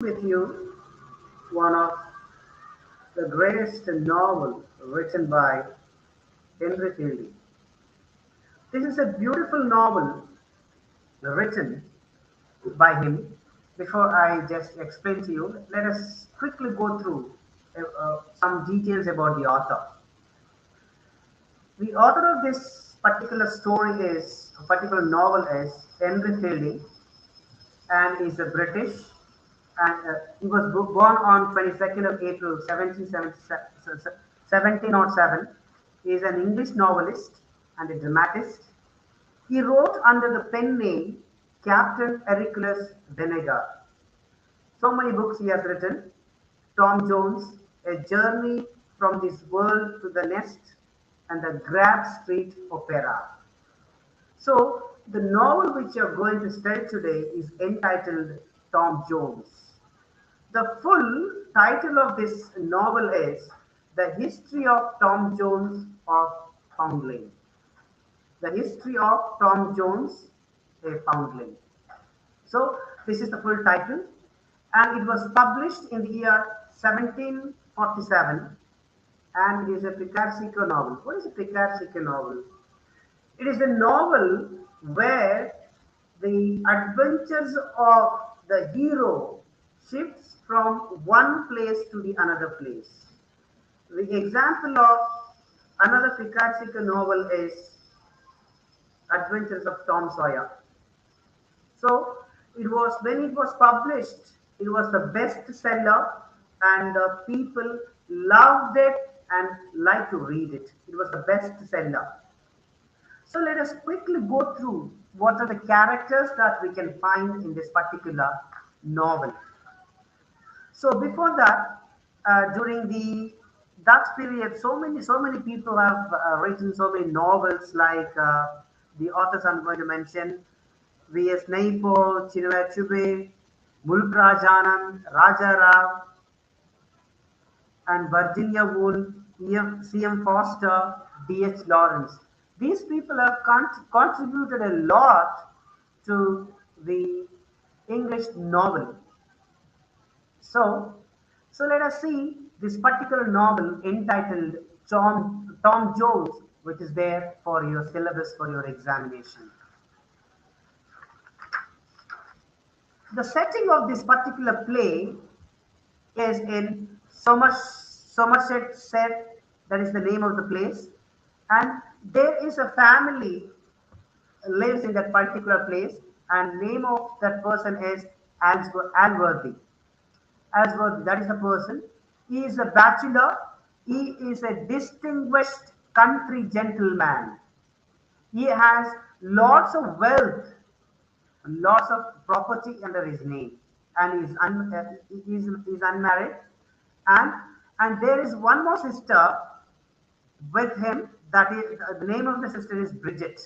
with you one of the greatest novel written by Henry Fielding. This is a beautiful novel written by him. Before I just explain to you, let us quickly go through some details about the author. The author of this particular novel is Henry Fielding, and is a British, and he was born on 22nd of April 1707. He is an English novelist and a dramatist. He wrote under the pen name Captain Hercules Vinegar. So many books he has written. Tom Jones, A Journey from This World to the Next, and the Grab Street Opera. So, the novel which you are going to study today is entitled Tom Jones. The full title of this novel is The History of Tom Jones of Foundling. The History of Tom Jones, a Foundling. So, this is the full title, and it was published in the year 1747, and it is a Picard-Seeker novel. What is a Picard-Seeker novel? It is a novel where the adventures of the hero shifts from one place to the another place. The example of another Picard novel is Adventures of Tom Sawyer. So it was when it was published, it was the bestseller, and people loved it and liked to read it. It was the bestseller. So let us quickly go through what are the characters that we can find in this particular novel. So before that, during the that period, so many people have written so many novels like the authors I'm going to mention: V.S. Naipaul, Chinua Achebe, Mulk Rajanand, Raja Rao, and Virginia Woolf, C.M. Foster, D.H. Lawrence. These people have contributed a lot to the English novel. So, so let us see this particular novel entitled Tom Jones, which is there for your syllabus for your examination. The setting of this particular play is in Somerset, that is the name of the place, and there is a family lives in that particular place, and name of that person is Alworthy. Alworthy, that is the person. He is a bachelor. He is a distinguished country gentleman. He has lots of wealth, lots of property under his name, and is unmarried. And and there is one more sister with him. That is the name of the sister is Bridget.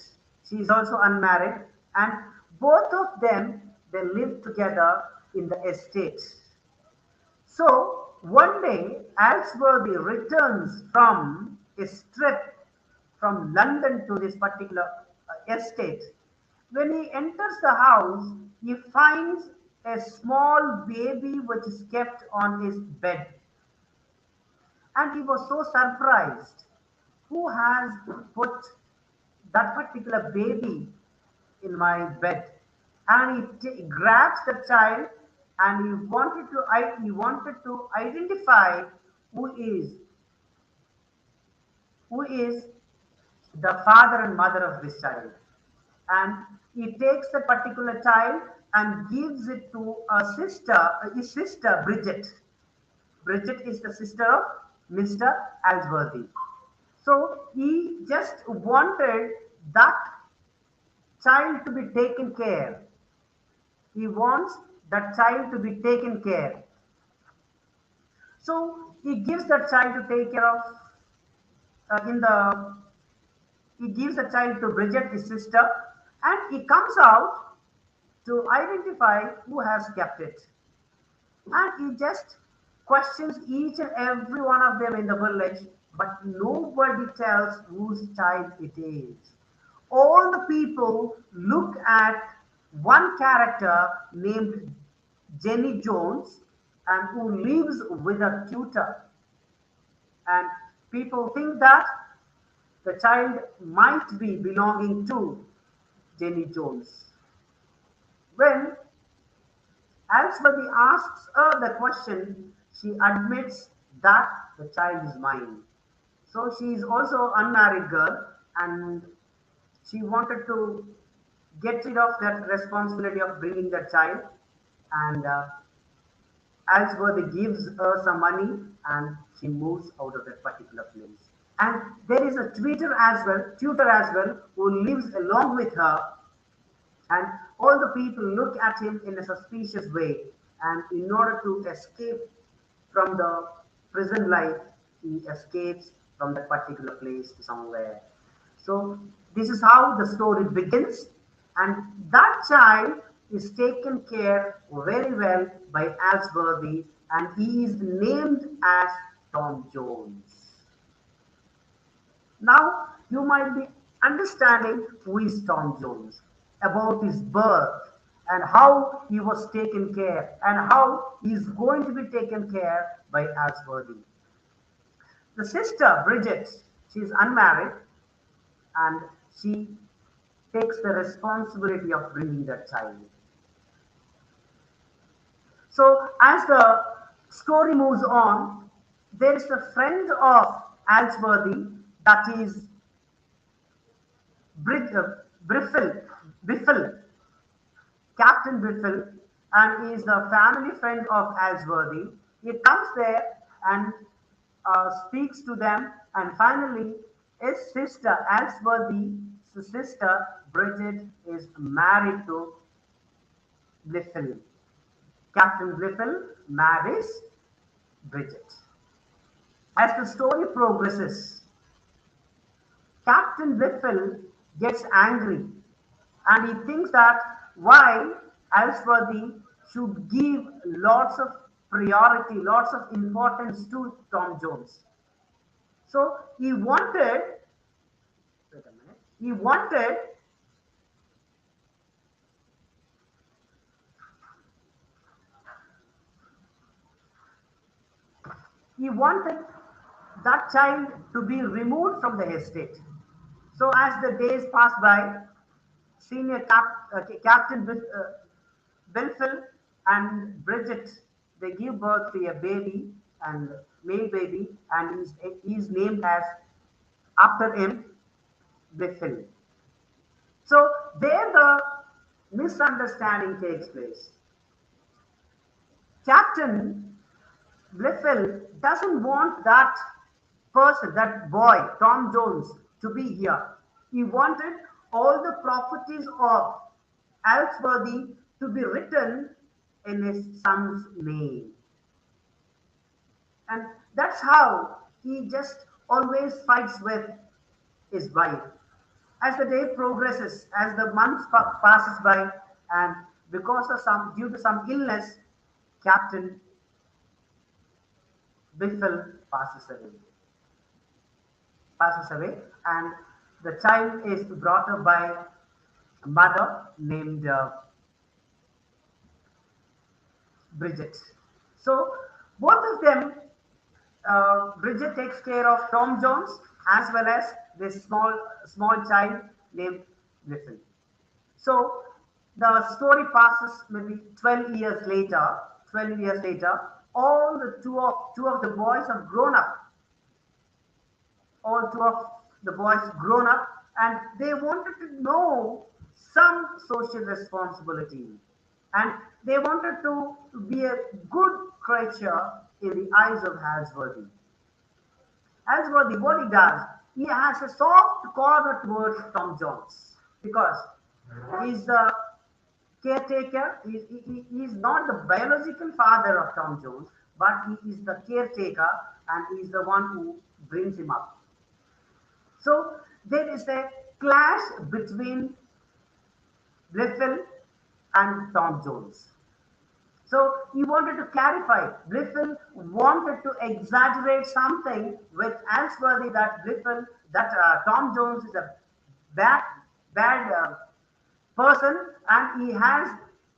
She is also unmarried, and both of them they live together in the estate. So one day, Alsworthy returns from a trip from London to this particular estate. When he enters the house, he finds a small baby which is kept on his bed, and he was so surprised. Who has put that particular baby in my bed? And he grabs the child, and he wanted to identify who is who is the father and mother of this child. And he takes the particular child and gives it to his sister Bridget. Bridget is the sister of Mr. Alsworthy. So he just wanted that child to be taken care. He wants that child to be taken care. So he gives that child to take care of in the he gives the child to Bridget, his sister, and he comes out to identify who has kept it. And he just questions each and every one of them in the village, but nobody tells whose child it is. All the people look at one character named Jenny Jones, and who lives with a tutor. And people think that the child might be belonging to Jenny Jones. When Alsworthy asks her the question, she admits that the child is mine. So she is also unmarried girl, and she wanted to get rid of that responsibility of bringing the child. And Alsworthy gives her some money, and she moves out of that particular place. And there is a tutor as well, who lives along with her, and all the people look at him in a suspicious way. And in order to escape from the prison life, he escapes from that particular place to somewhere. So this is how the story begins, and that child is taken care very well by Alsworthy, and he is named as Tom Jones. Now you might be understanding who is Tom Jones, about his birth, and how he was taken care, and how he is going to be taken care by Alsworthy. The sister Bridget, she is unmarried, and she takes the responsibility of bringing that child. So as the story moves on, there is a friend of Alsworthy, that is Briffle, Biffle, Captain Biffle, and he is the family friend of Alsworthy. He comes there and speaks to them, and finally, his sister Alsworthy's sister Bridget is married to Bliffle. Captain Bliffle marries Bridget. As the story progresses, Captain Bliffle gets angry, and he thinks that why Alsworthy should give lots of priority, lots of importance to Tom Jones. So wait a minute, he wanted that child to be removed from the estate. So as the days pass by, Captain Belfield and Bridget, they give birth to a baby, and male baby, and he's named as after him, Belfield. So there the misunderstanding takes place. Captain Blifil doesn't want that person, that boy, Tom Jones, to be here. He wanted all the properties of Alsworthy to be written in his son's name. And that's how he just always fights with his wife. As the day progresses, as the months passes by, and due to some illness, Captain Biffle passes away, and the child is brought up by a mother named Bridget. So both of them, Bridget takes care of Tom Jones as well as this small child named Biffle. So the story passes maybe 12 years later. 12 years later, all the two of the boys have grown up. All two of the boys grown up, and they wanted to know some social responsibility, and they wanted to be a good creature in the eyes of Halsworthy. Halsworthy, what he does, he has a soft corner towards Tom Jones because he's the caretaker. He is not the biological father of Tom Jones, but he is the caretaker, and he is the one who brings him up. So there is a clash between Bliffel and Tom Jones. So he wanted to clarify. Bliffel wanted to exaggerate something with Answorthy that Tom Jones is a bad person, and he has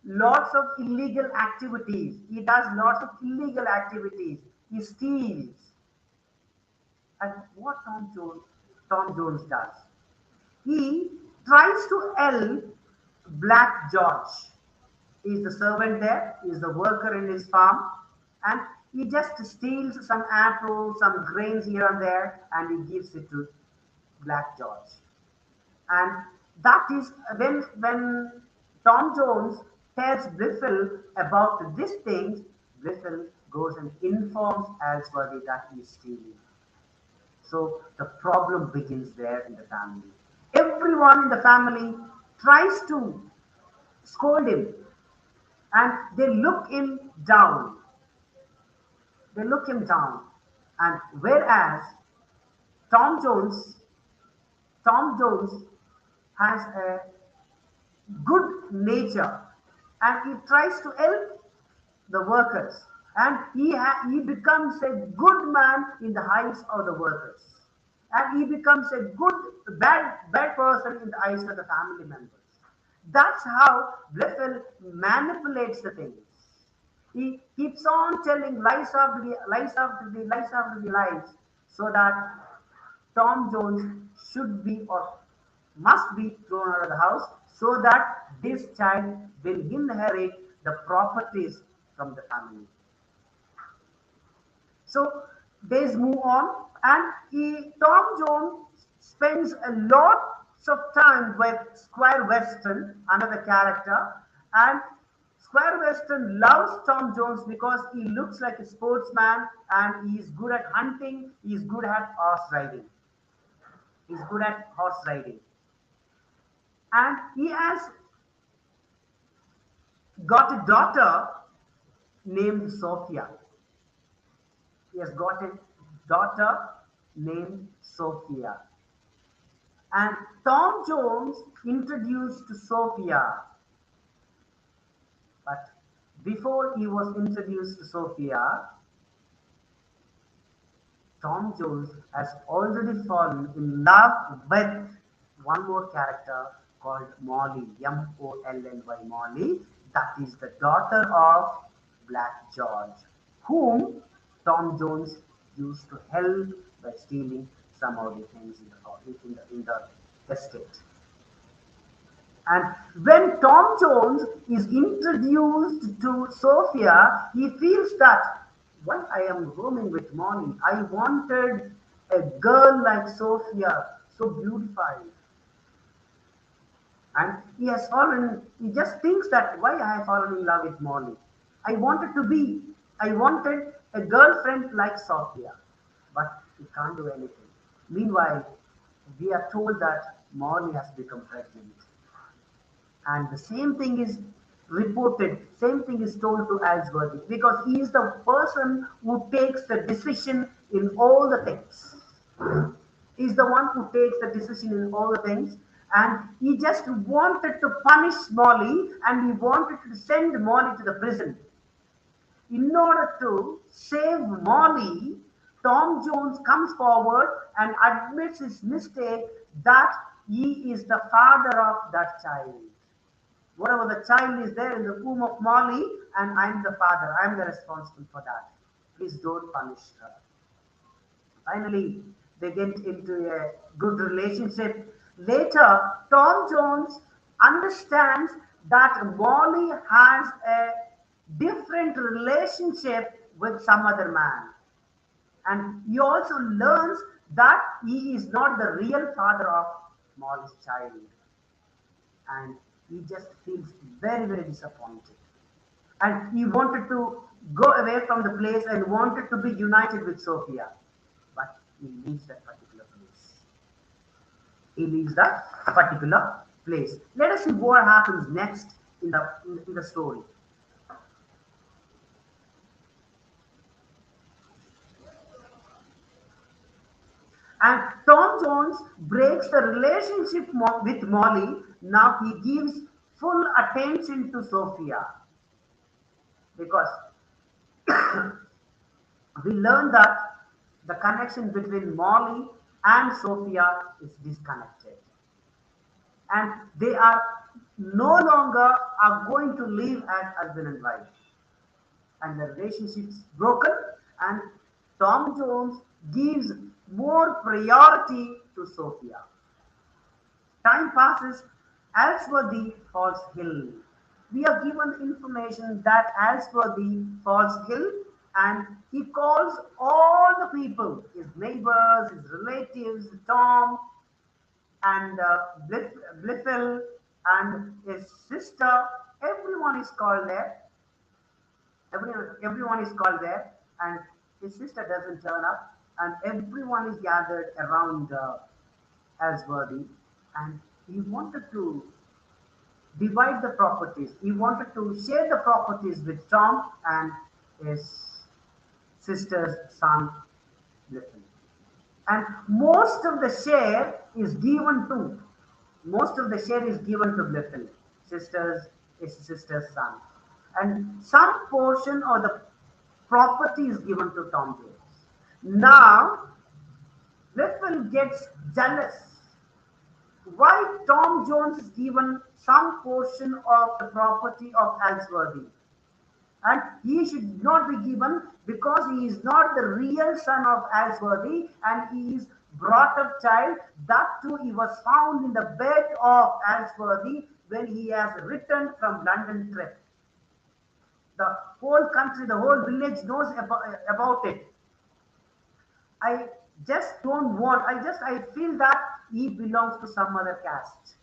lots of illegal activities. He does lots of illegal activities. He steals. And what Tom Jones does? He tries to help Black George. He's the servant there, he's the worker in his farm, and he just steals some apples, some grains here and there, and he gives it to Black George. And that is when Tom Jones tells Blifil about these things, Blifil goes and informs Alsworthy that he is stealing. So the problem begins there in the family. Everyone in the family tries to scold him and they look him down. They look him down. And whereas Tom Jones, Tom Jones has a good nature and he tries to help the workers and he becomes a good man in the eyes of the workers and he becomes a good bad person in the eyes of the family members. That's how Blifil manipulates the things. He keeps on telling lies after the lies after the lies after the lies so that Tom Jones should be or must be thrown out of the house so that this child will inherit the properties from the family. So days move on, and Tom Jones spends a lot of time with Squire Weston, another character, and Squire Weston loves Tom Jones because he looks like a sportsman and he is good at hunting, he is good at horse riding. He's good at horse riding. And he has got a daughter named Sophia. He has got a daughter named Sophia. And Tom Jones introduced to Sophia. But before he was introduced to Sophia, Tom Jones has already fallen in love with one more character called Molly, Molly, Molly. That is the daughter of Black George, whom Tom Jones used to help by stealing some of the things in the estate. And when Tom Jones is introduced to Sophia, he feels that while I am roaming with Molly, I wanted a girl like Sophia, so beautified. And he just thinks that why I have fallen in love with Molly. I wanted a girlfriend like Sophia, but he can't do anything. Meanwhile, we are told that Molly has become pregnant. And the same thing is reported, same thing is told to Alsworthy because he is the person who takes the decision in all the things. He's the one who takes the decision in all the things. And he just wanted to punish Molly and he wanted to send Molly to the prison. In order to save Molly, Tom Jones comes forward and admits his mistake that he is the father of that child. Whatever the child is there in the womb of Molly, and I'm the father. I'm the responsible for that. Please don't punish her. Finally, they get into a good relationship. Later, Tom Jones understands that Molly has a different relationship with some other man. And he also learns that he is not the real father of Molly's child. And he just feels very, very disappointed. And he wanted to go away from the place and wanted to be united with Sophia. But he leaves that particular place. He leaves that particular place. Let us see what happens next in the story. And Tom Jones breaks the relationship with Molly. Now he gives full attention to Sophia because we learn that the connection between Molly and Sophia is disconnected. And they are no longer are going to live as husband and wife, and the relationship's broken, and Tom Jones gives more priority to Sophia. Time passes, Alsworthy falls ill. We are given information that Alsworthy falls ill, and he calls all the people, his neighbors, his relatives, Tom and Blifil and his sister. Everyone is called there. Everyone is called there, and his sister doesn't turn up, and everyone is gathered around Asworthy, and he wanted to divide the properties. He wanted to share the properties with Tom and his sister's son, Little. And most of the share is given to Little, his sister's son. And some portion of the property is given to Tom Jones. Now, Little gets jealous. Why Tom Jones is given some portion of the property of Alsworthy, and he should not be given because he is not the real son of Alsworthy, and he is brought up child. That too, he was found in the bed of Alsworthy when he has returned from London trip. The whole country, the whole village knows about it. I just don't want, I feel that he belongs to some other caste.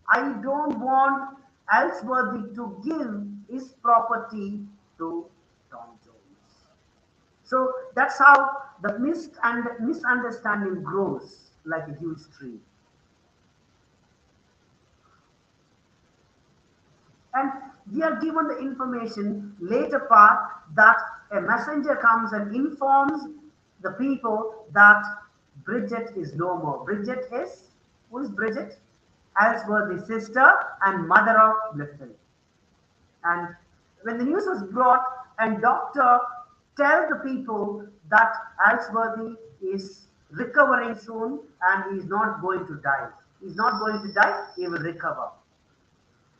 I don't want Alsworthy to give his property to Tom Jones. So that's how the misunderstanding grows like a huge tree. And we are given the information later part that a messenger comes and informs the people that Bridget is no more. Bridget is, who is Bridget? Alsworthy's sister and mother of Blifil. And when the news was brought, and doctor tell the people that Alsworthy is recovering soon and he is not going to die. He's not going to die, he will recover.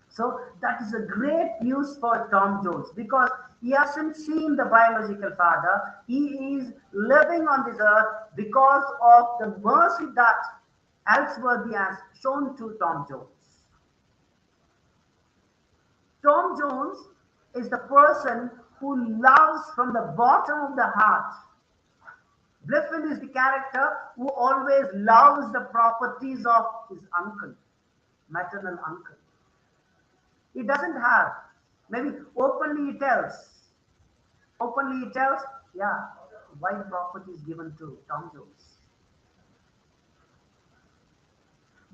So that is a great news for Tom Jones because he hasn't seen the biological father. He is living on this earth because of the mercy that Alsworthy has shown to Tom Jones. Tom Jones is the person who loves from the bottom of the heart. Blifil is the character who always loves the properties of his uncle, maternal uncle. He doesn't have, maybe openly he tells, yeah, why property is given to Tom Jones.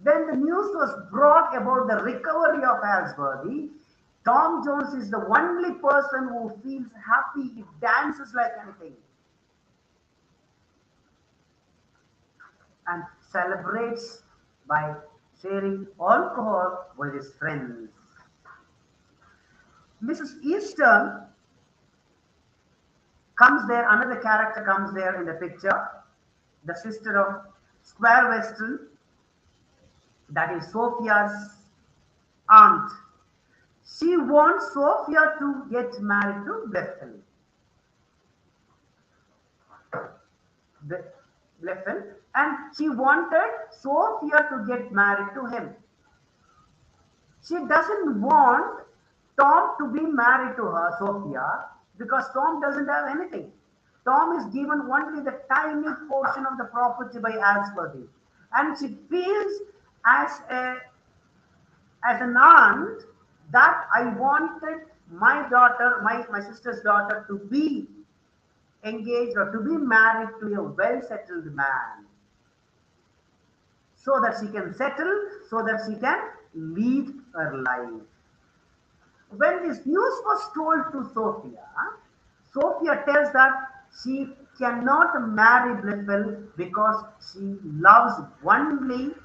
When the news was brought about the recovery of Alsworthy, Tom Jones is the only person who feels happy. He dances like anything and celebrates by sharing alcohol with his friends. Mrs. Easton comes there, another character comes there in the picture, the sister of Squire Weston, that is Sophia's aunt. She wants Sophia to get married to Blifil, and she wanted Sophia to get married to him. She doesn't want Tom to be married to her, Sophia, because Tom doesn't have anything. Tom is given only the tiny portion of the property by Alsworthy, and she feels as an aunt that I wanted my daughter, my sister's daughter, to be engaged or to be married to a well settled man so that she can settle, so that she can lead her life. When this news was told to Sophia, Sophia tells that she cannot marry Blifil because she loves only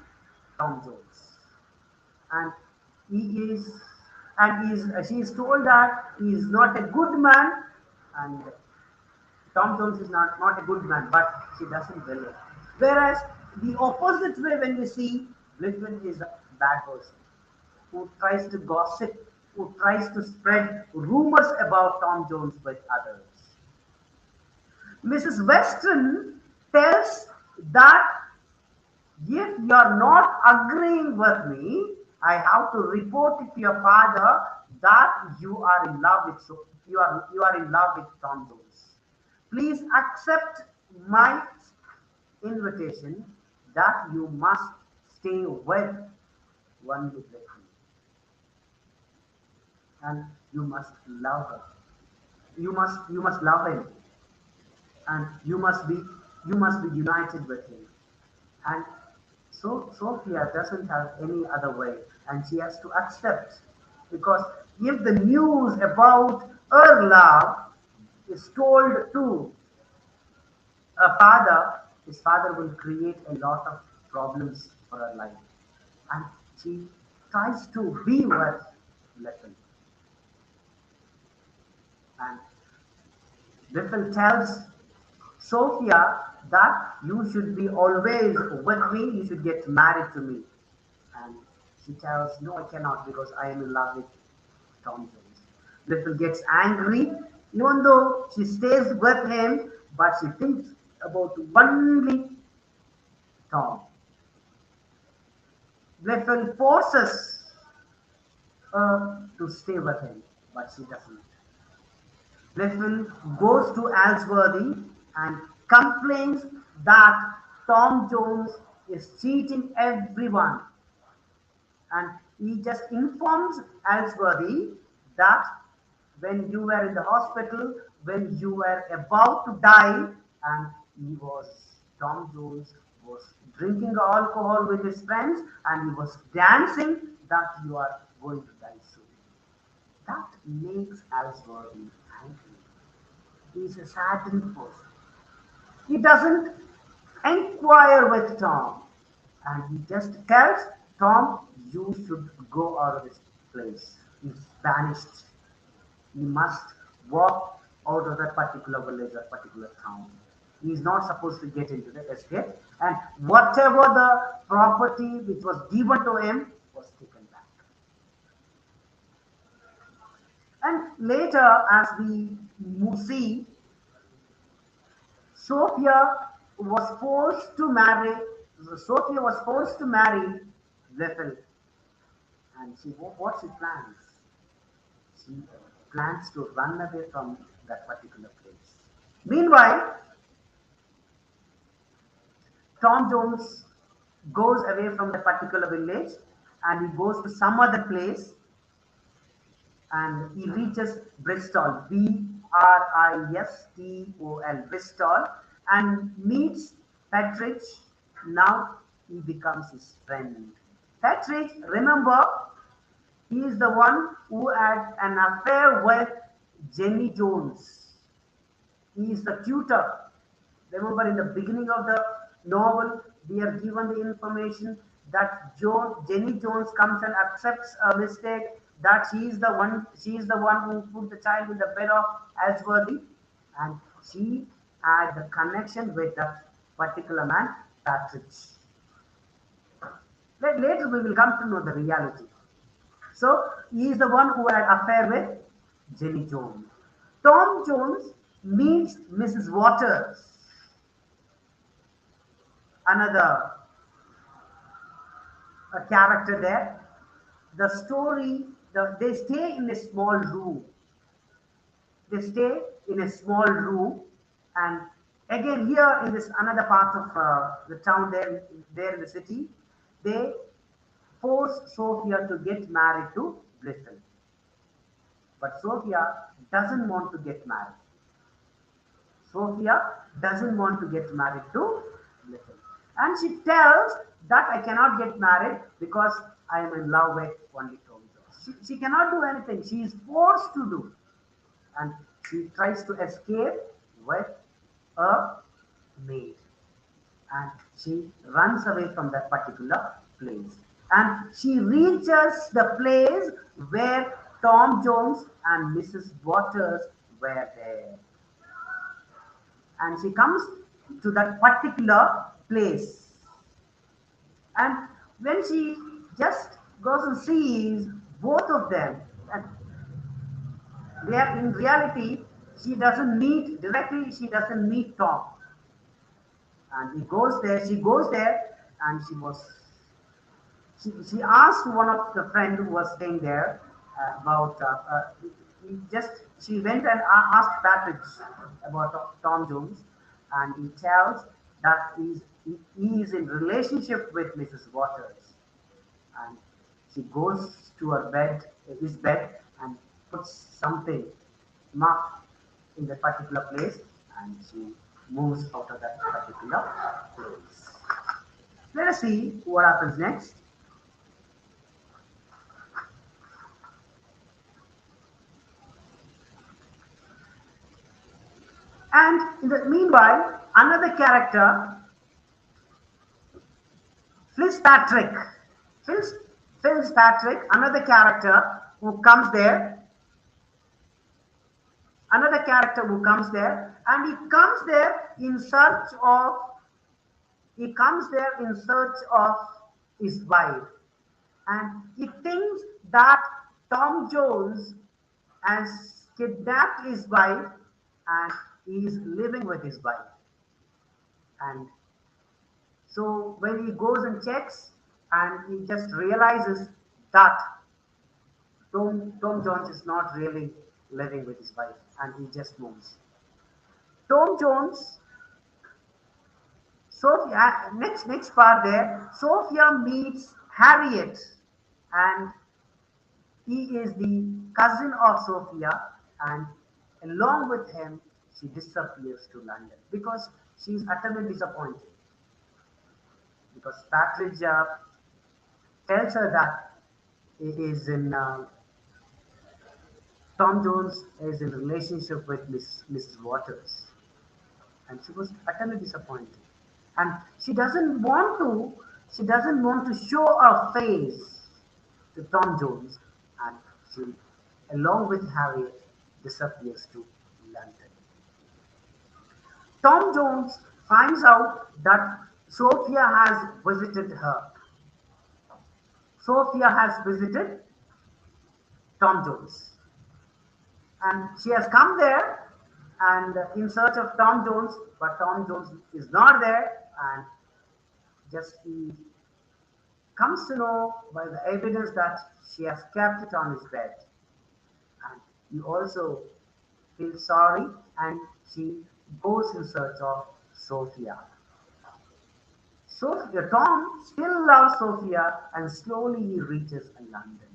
Tom Jones. And he is, she is told that he is not a good man, and Tom Jones is not a good man, but she doesn't believe it. Whereas the opposite way, when we see Blifil is a bad person. who tries to gossip, who tries to spread rumors about Tom Jones with others. Mrs. Weston tells that if you're not agreeing with me, I have to report it to your father that you are in love with you are in love with Tom Jones. Please accept my invitation that you must stay with one with me and you must love her. You must love him and you must be united with him. And so Sophia doesn't have any other way, and she has to accept because if the news about her love is told to a father, his father will create a lot of problems for her life. And she tries to be with Little. And Little tells Sophia that you should be always with me, you should get married to me. And she tells, no, I cannot because I am in love with Tom Jones. Little gets angry, even though she stays with him, but she thinks about only Tom. Little forces her to stay with him, but she doesn't. Little goes to Alsworthy and complains that Tom Jones is cheating everyone. And he just informs Alsworthy that when you were in the hospital, when you were about to die, and Tom Jones was drinking alcohol with his friends and he was dancing, that you are going to die soon. That makes Alsworthy angry. He's a saddened person. He doesn't inquire with Tom and he just tells Tom, you should go out of this place. He's banished. He must walk out of that particular village or particular town. He's not supposed to get into the estate, and whatever the property which was given to him was taken back. And later, as we see, Sophia was forced to marry. Sophia was forced to marry Little, and what she plans? She plans to run away from that particular place. Meanwhile, Tom Jones goes away from the particular village and he goes to some other place and he reaches Bristol, Bristol, Bristol, and meets Petrich. Now he becomes his friend. Petrich, remember, he is the one who had an affair with Jenny Jones. He is the tutor. Remember, in the beginning of the novel, we are given the information that Jenny Jones comes and accepts a mistake that she is the one who put the child in the bed of Alsworthy, and she had the connection with that particular man, Patrick. Later, we will come to know the reality. So, he is the one who had affair with Jenny Jones. Tom Jones meets Mrs. Waters, another character there. The story, they stay in a small room. They stay in a small room, and again here in this another part of the town there in the city, they force Sophia to get married to Little. But Sophia doesn't want to get married. Sophia doesn't want to get married to Little. And she tells that I cannot get married because I am in love with only Tom Jones. She cannot do anything. She is forced to do. And she tries to escape with a maid. And she runs away from that particular place. And she reaches the place where Tom Jones and Mrs. Waters were there. And she comes to that particular place. And when she just goes and sees both of them. And in reality, she doesn't meet directly, she doesn't meet Tom. And he goes there, she goes there, and she asked one of the friend who was staying there about he just she went and asked Patrick about Tom Jones, and he tells that he is in relationship with Mrs. Waters, and she goes to his bed, and puts something marked in that particular place, and she moves out of that particular place. Let us see what happens next. And in the meanwhile, another character, Fitzpatrick. Fitz, Fitzpatrick, another character who comes there, and he comes there in search of his wife, and he thinks that Tom Jones has kidnapped his wife, and he is living with his wife. And so when he goes and checks, and he just realizes that Tom Jones is not really living with his wife, and he just moves. Tom Jones, Sophia, next part there, Sophia meets Harriet, and he is the cousin of Sophia, and along with him, she disappears to London because she is utterly disappointed. Because Patrick tells her that he is in Tom Jones is in a relationship with Mrs. Waters, and she was utterly disappointed. And she doesn't want to show her face to Tom Jones, and she, along with Harriet, disappears to London. Tom Jones finds out that Sophia has visited her. Sophia has visited Tom Jones, and she has come there and in search of Tom Jones, but Tom Jones is not there, and just he comes to know by the evidence that she has kept it on his bed, and he also feels sorry, and she goes in search of Sophia. Sophia, Tom still loves Sophia, and slowly he reaches London.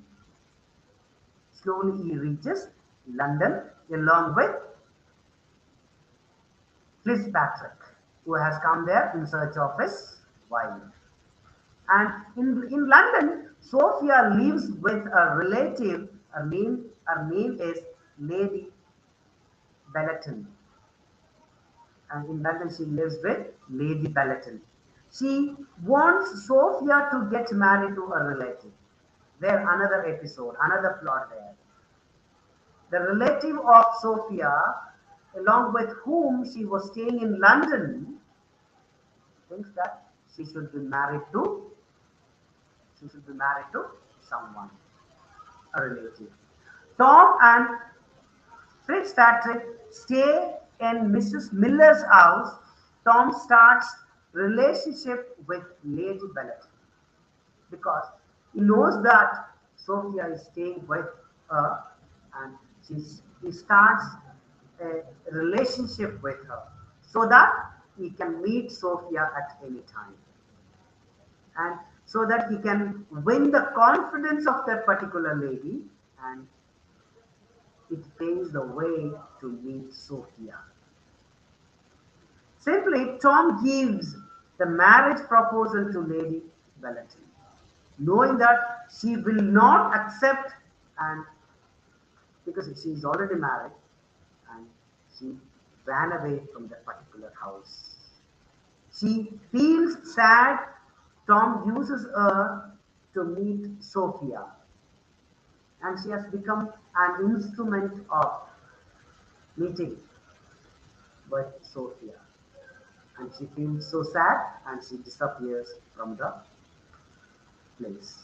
Slowly he reaches London along with Fitzpatrick, who has come there in search of his wife. And in London, Sophia lives with a relative. Her name is Lady Belleton. And in London, she lives with Lady Belleton. She wants Sophia to get married to a relative. There, another episode, another plot there. The relative of Sophia, along with whom she was staying in London, thinks that she should be married to someone, a relative. Tom and Fitzpatrick stay in Mrs. Miller's house. Tom starts relationship with Lady Belleton because he knows that Sophia is staying with her, and he starts a relationship with her so that he can meet Sophia at any time, and so that he can win the confidence of that particular lady, and it paves the way to meet Sophia. Simply, Tom gives the marriage proposal to Lady Belleton, knowing that she will not accept, and because she is already married, and she ran away from that particular house. She feels sad. Tom uses her to meet Sophia, and she has become an instrument of meeting with Sophia. And she feels so sad, and she disappears from the place.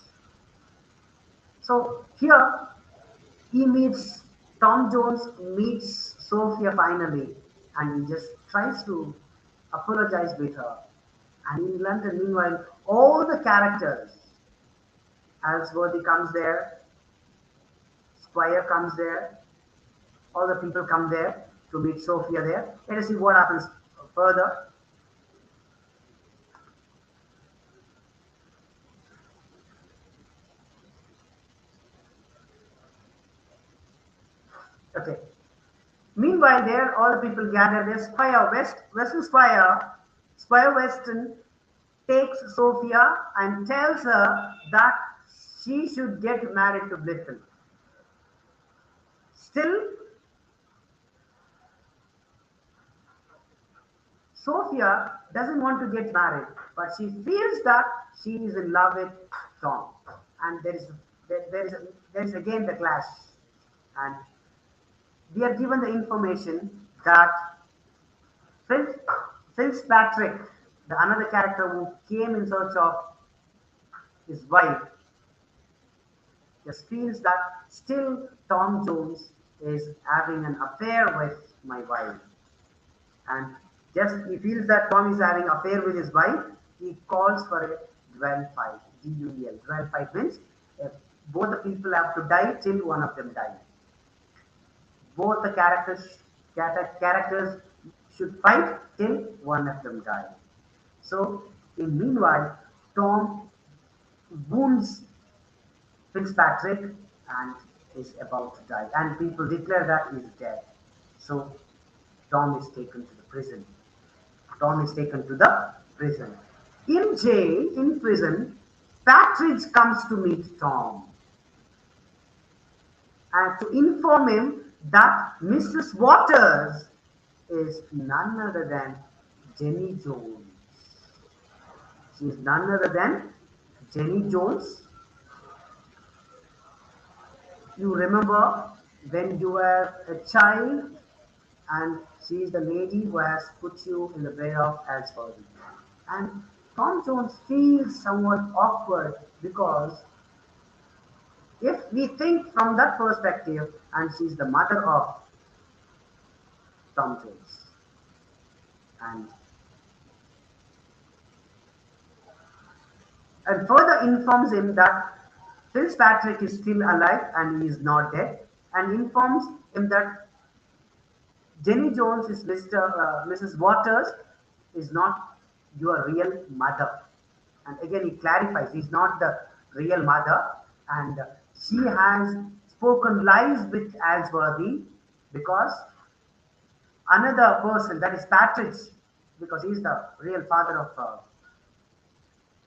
So here he meets Tom Jones meets Sophia finally, and he just tries to apologize with her. And in London, meanwhile, all the characters, Alsworthy comes there, Squire comes there, all the people come there to meet Sophia there. Let us see what happens further. Okay. Meanwhile, there all the people gather there. Weston Squire Weston takes Sophia and tells her that she should get married to Blifil. Still, Sophia doesn't want to get married, but she feels that she is in love with Tom, and there is again the clash, and we are given the information that Phil, Fitzpatrick, the another character who came in search of his wife, just feels that still Tom Jones is having an affair with my wife. And just he feels that Tom is having affair with his wife, he calls for a duel fight. DUEL. Duel fight means both the people have to die till one of them die. Both the characters should fight till one of them die. So, in meanwhile, Tom wounds Fitzpatrick and is about to die, and people declare that he is dead. So, Tom is taken to the prison. Tom is taken to the prison. In jail, in prison, Patridge comes to meet Tom and to inform him that Mrs. Waters is none other than Jenny Jones. She is none other than Jenny Jones. You remember when you were a child, and she is the lady who has put you in the bed of Alsworthy. And Tom Jones feels somewhat awkward because if we think from that perspective, and she's the mother of Tom Jones, and further informs him that Fitzpatrick is still alive and he is not dead, and informs him that Jenny Jones is Mrs. Waters is not your real mother. And again, he clarifies he's not the real mother, and she has spoken lies with Alsworthy because another person, that is Patridge, because he's the real father of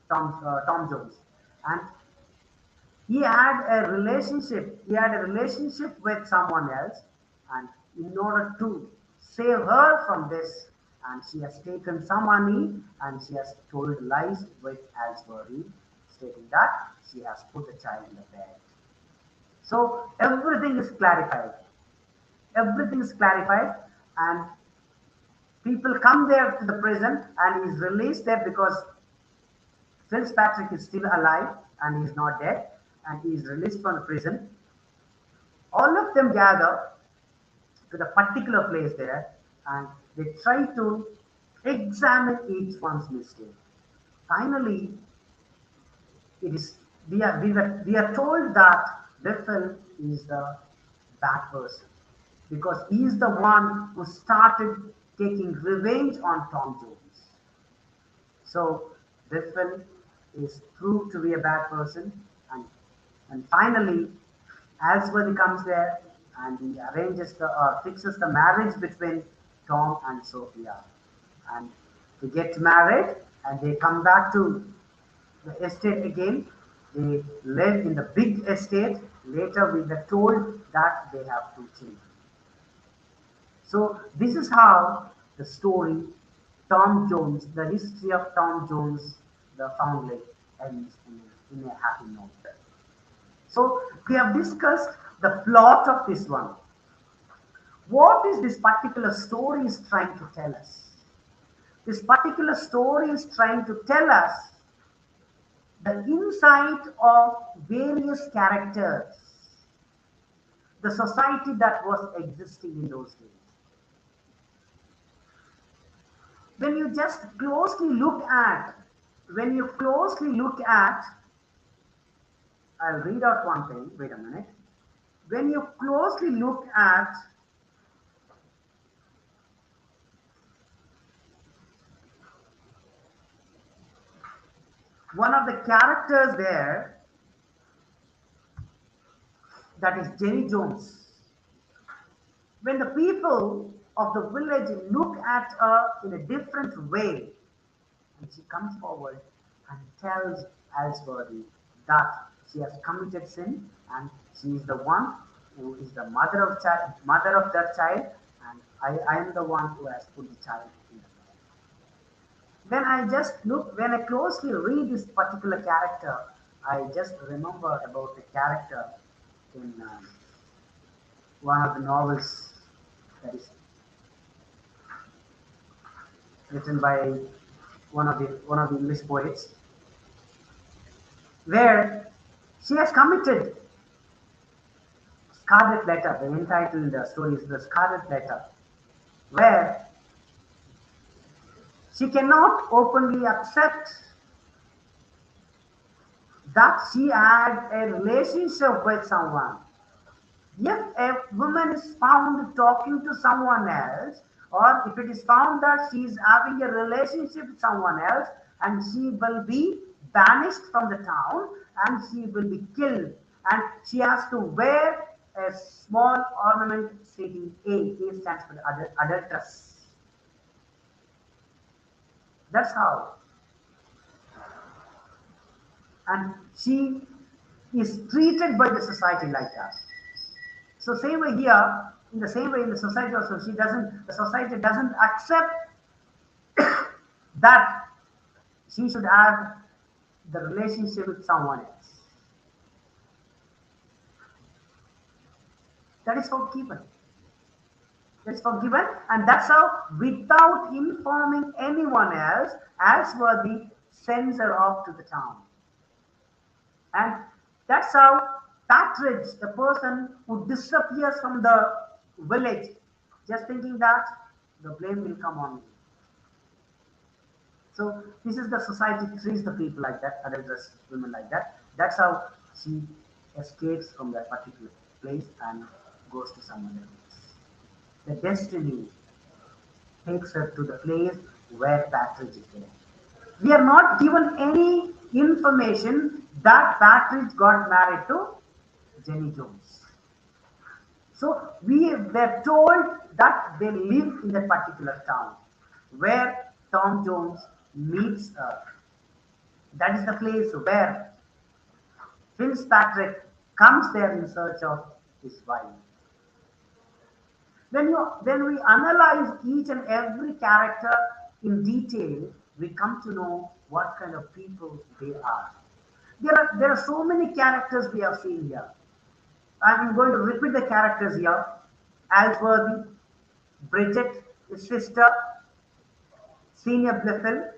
Tom Jones, and he had a relationship with someone else, and in order to save her from this, and she has taken some money and she has told lies with Alsworthy, stating that she has put the child in the bed. So everything is clarified, and people come there to the prison, and he's released there because Fitzpatrick is still alive and he's not dead, and he is released from the prison. All of them gather to the particular place there, and they try to examine each one's mistake. Finally, it is we are told that Bethel is the bad person because he is the one who started taking revenge on Tom Jones. So Bethel is proved to be a bad person, and finally Alsworthy comes there and he arranges fixes the marriage between Tom and Sophia, and they get married and they come back to the estate again. They live in the big estate. Later we were told that they have two children. So this is how the story Tom Jones, the history of Tom Jones, the foundling, ends in a happy note. So we have discussed the plot of this one. What is this particular story is trying to tell us? This particular story is trying to tell us the insight of various characters, the society that was existing in those days. When you just closely look at, when you closely look at, I'll read out one thing, wait a minute. When you closely look at one of the characters there, that is Jenny Jones. When the people of the village look at her in a different way, and she comes forward and tells Alsworthy that she has committed sin and she is the one who is the mother of that child, and I am the one who has put the child in the when I closely read this particular character, I just remember about the character in one of the novels that is written by one of the English poets, where she has committed Scarlet Letter. The entitled story is The Scarlet Letter, where she cannot openly accept that she had a relationship with someone. If a woman is found talking to someone else, or if it is found that she is having a relationship with someone else, and she will be banished from the town and she will be killed, and she has to wear a small ornament stating A. A stands for adulteress. That's how. And she is treated by the society like that. So same way here, in the same way in the society also, the society doesn't accept that she should have the relationship with someone else. That is forgiven. That's forgiven, and that's how, without informing anyone else, Alsworthy sends her off to the town. And that's how Partridge, the person who disappears from the village, just thinking that the blame will come on me. So this is the society treats the people like that, adulterous women like that. That's how she escapes from that particular place and goes to someone else. The destiny takes her to the place where Partridge is there. We are not given any information that Partridge got married to Jenny Jones. So we were told that they live in that particular town where Tom Jones meets her. That is the place where Fitzpatrick comes there in search of his wife. When we analyze each and every character in detail, we come to know what kind of people they are. There are so many characters we have seen here. I'm going to repeat the characters here. Alsworthy, Bridget, his sister, Senior Blifil,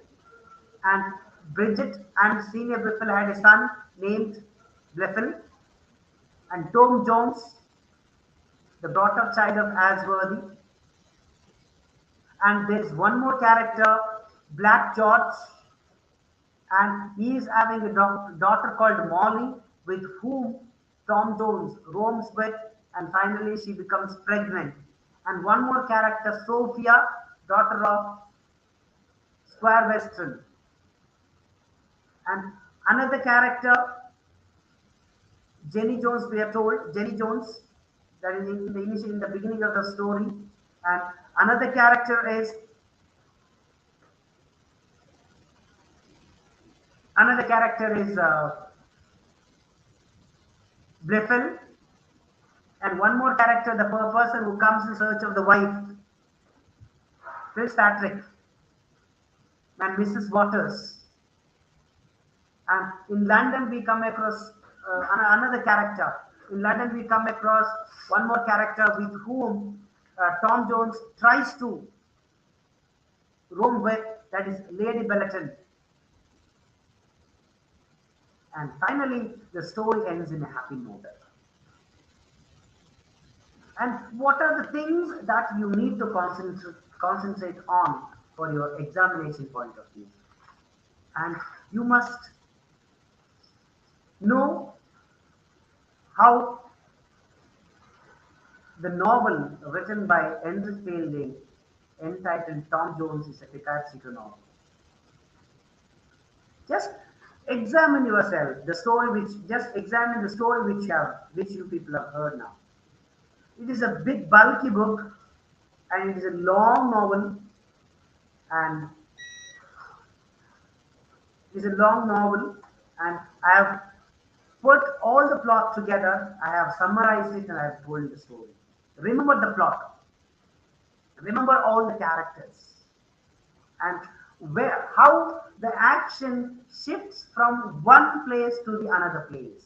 and Bridget and Senior Blifil had a son named Blifil, and Tom Jones, the brought-up child of Alsworthy. And there is one more character, Black George, and he is having a daughter called Molly, with whom Tom Jones roams with, and finally she becomes pregnant. And one more character, Sophia, daughter of Squire Western. And another character, Jenny Jones, we are told, Jenny Jones, that is in the beginning of the story. And another character is Blifil, and one more character, the person who comes in search of the wife, Fitzpatrick, and Mrs. Waters. And in London, we come across another character. In London, we come across one more character with whom Tom Jones tries to roam with, that is Lady Belleton. And finally, the story ends in a happy note. And what are the things that you need to concentrate on for your examination point of view? And you must know how the novel written by Henry Fielding entitled Tom Jones is a Picasso novel. Just examine yourself, the story which just examine the story which you people have heard now. It is a big bulky book and it is a long novel and it is a long novel and I have put all the plot together, I have summarized it and I have told the story. Remember the plot. Remember all the characters and where how the action shifts from one place to the another place.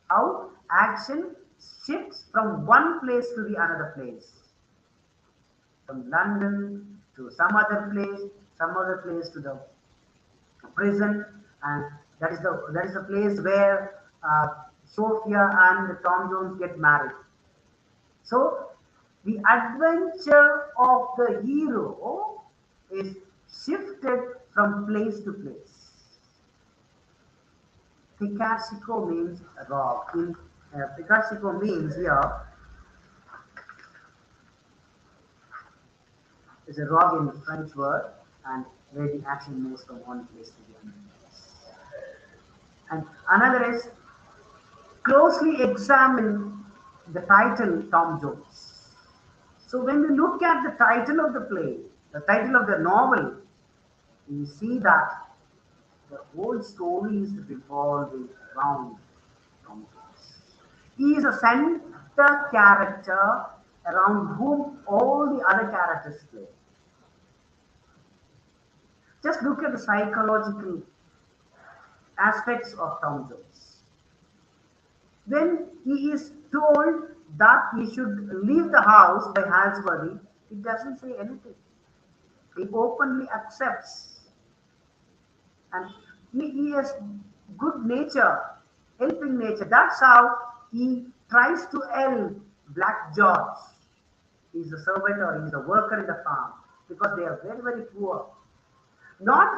How action shifts from one place to the another place. From London to some other place to the prison, and that is the place where Sophia and Tom Jones get married. So the adventure of the hero is shifted from place to place. Picasico means rock. In Picasico means here is a rock in French word, and where the action moves from one place to the other place. And another is closely examine the title Tom Jones. So when we look at the title of the play, the title of the novel, we see that the whole story is revolving around Tom Jones. He is a center character around whom all the other characters play. Just look at the psychological aspects of Tom Jones. When he is told that he should leave the house by Halsworthy, he doesn't say anything. He openly accepts. And he has good nature, helping nature. That's how he tries to help Black George. He's a servant or he's a worker in the farm because they are very, very poor. Not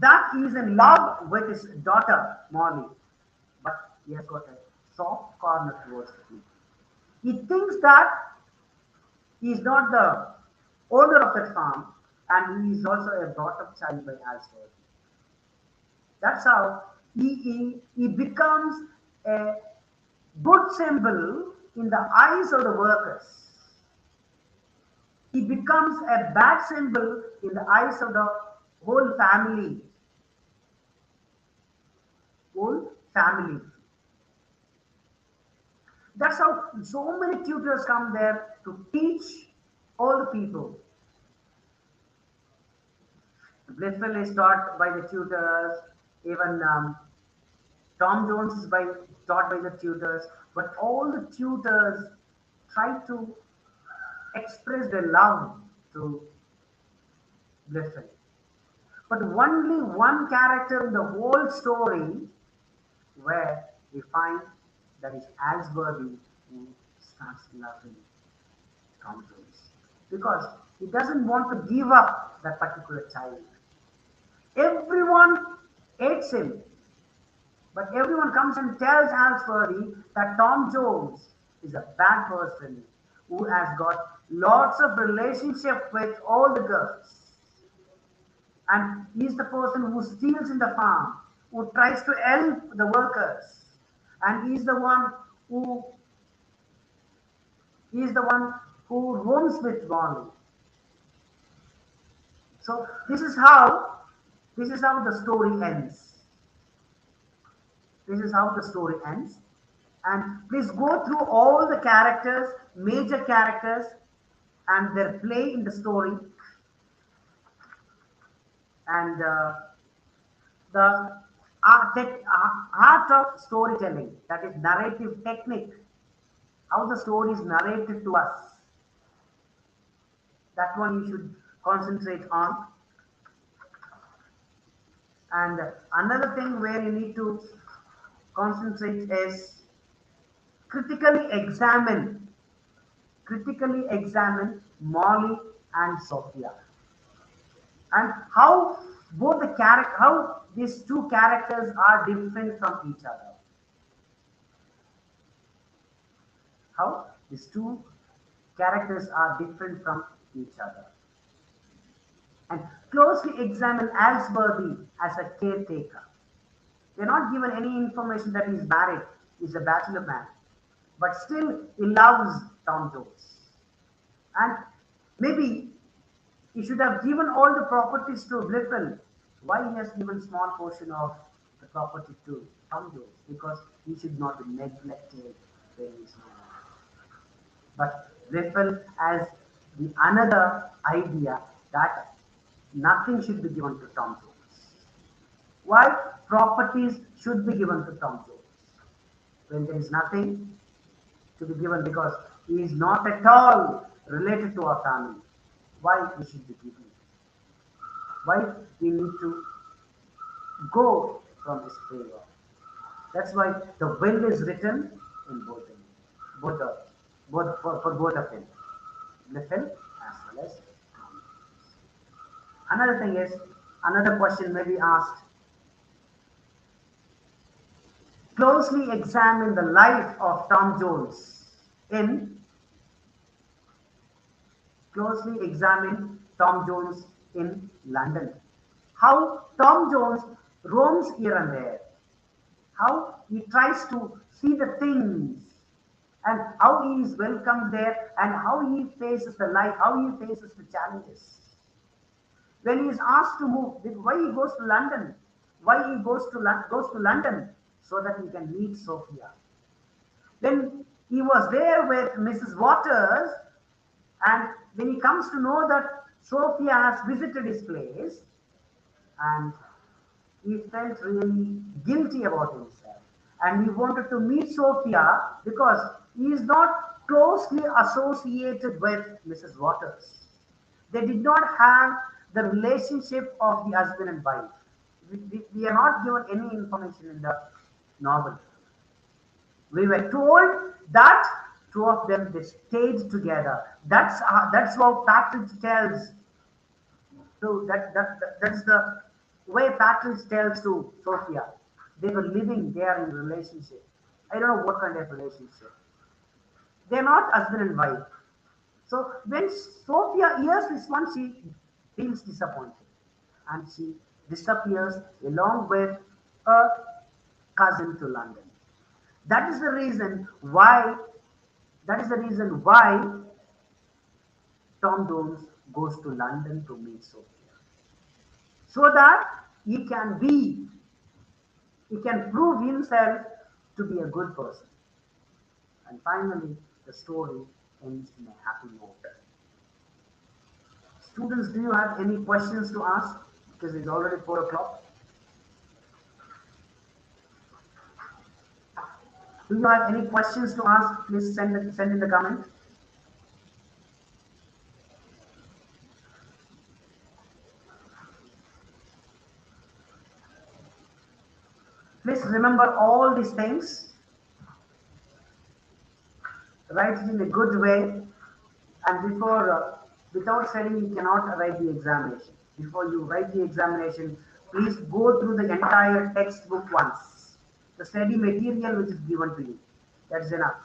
that he is in love with his daughter, Molly, but he has got a soft corner towards the people. He thinks that he is not the owner of that farm and he is also a brought up child by Alsworth. That's how he becomes a good symbol in the eyes of the workers. He becomes a bad symbol in the eyes of the whole family. Whole family. That's how so many tutors come there to teach all the people. Blissful is taught by the tutors, even Tom Jones is taught by the tutors, but all the tutors try to express their love to Blissful. But only one character in the whole story where we find that is Alsworthy who starts loving Tom Jones. Because he doesn't want to give up that particular child. Everyone hates him. But everyone comes and tells Alsworthy that Tom Jones is a bad person who has got lots of relationship with all the girls. And he's the person who steals in the farm, who tries to help the workers. And who he's the one who roams with Molly. So this is how the story ends. This is how the story ends. And please go through all the characters, major characters, and their play in the story. And the art of storytelling, that is narrative technique, how the story is narrated to us. That one you should concentrate on. And another thing where you need to concentrate is critically examine, critically examine Molly and Sophia, and how both the character, how these two characters are different from each other. How these two characters are different from each other. And closely examine Alsworthy as a caretaker. They're not given any information that he's married, he's a bachelor man, but still he loves Tom Jones. And maybe he should have given all the properties to Blifil. Why he has given small portion of the property to Tom Jones? Because he should not be neglected when he's married. But Blifil has the another idea that nothing should be given to Tom Jones. Why properties should be given to Tom Jones when there is nothing to be given because he is not at all related to our family. Why we should be given? Why we need to go from his favor? That's why the will is written in both of them, both for both of them, Blifil as well as Tom. Another thing is another question may be asked. Closely examine the life of Tom Jones in closely examine Tom Jones in London. How Tom Jones roams here and there. How he tries to see the things and how he is welcomed there and how he faces the life, how he faces the challenges. When he is asked to move, why he goes to London? Why he goes to London? So that he can meet Sophia. When he was there with Mrs. Waters, and when he comes to know that Sophia has visited his place, and he felt really guilty about himself, and he wanted to meet Sophia because he is not closely associated with Mrs. Waters. They did not have the relationship of the husband and wife. We are not given any information in the novel. We were told that two of them they stayed together. That's how Patridge tells. So that's the way Patridge tells to Sophia. They were living there in a relationship. I don't know what kind of relationship. They're not husband and wife. So when Sophia hears this one, she feels disappointed and she disappears along with her cousin to London. That is the reason why Tom Jones goes to London to meet Sophia. So that he can prove himself to be a good person. And finally, the story ends in a happy note. Students, do you have any questions to ask? Because it's already 4 o'clock. Do you have any questions to ask? Please send in the comment. Please remember all these things. Write it in a good way. And without studying, you cannot write the examination. Before you write the examination, please go through the entire textbook once. The study material which is given to you. That's enough.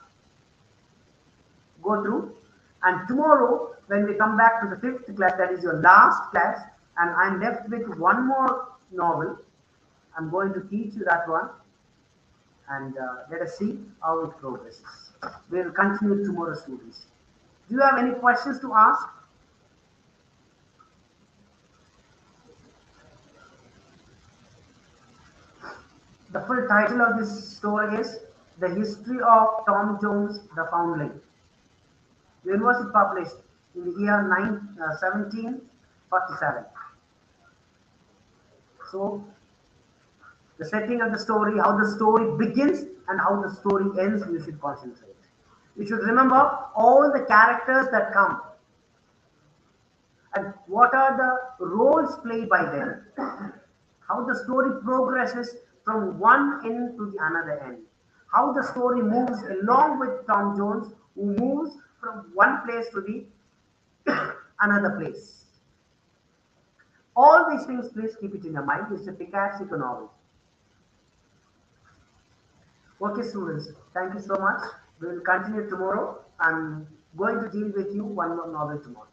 Go through. And tomorrow, when we come back to the 5th class, that is your last class, and I'm left with one more novel. I'm going to teach you that one, and let us see how it progresses. We'll continue tomorrow, students. Do you have any questions to ask? The full title of this story is The History of Tom Jones the Foundling. University published in the year 1747. So, the setting of the story, how the story begins and how the story ends, you should concentrate. You should remember all the characters that come and what are the roles played by them. how the story progresses from one end to the another end, how the story moves along with Tom Jones, who moves from one place to the another place. All these things, please keep it in your mind. It's a Picasso novel. Okay, students, thank you so much. We will continue tomorrow. I'm going to deal with you one more novel tomorrow.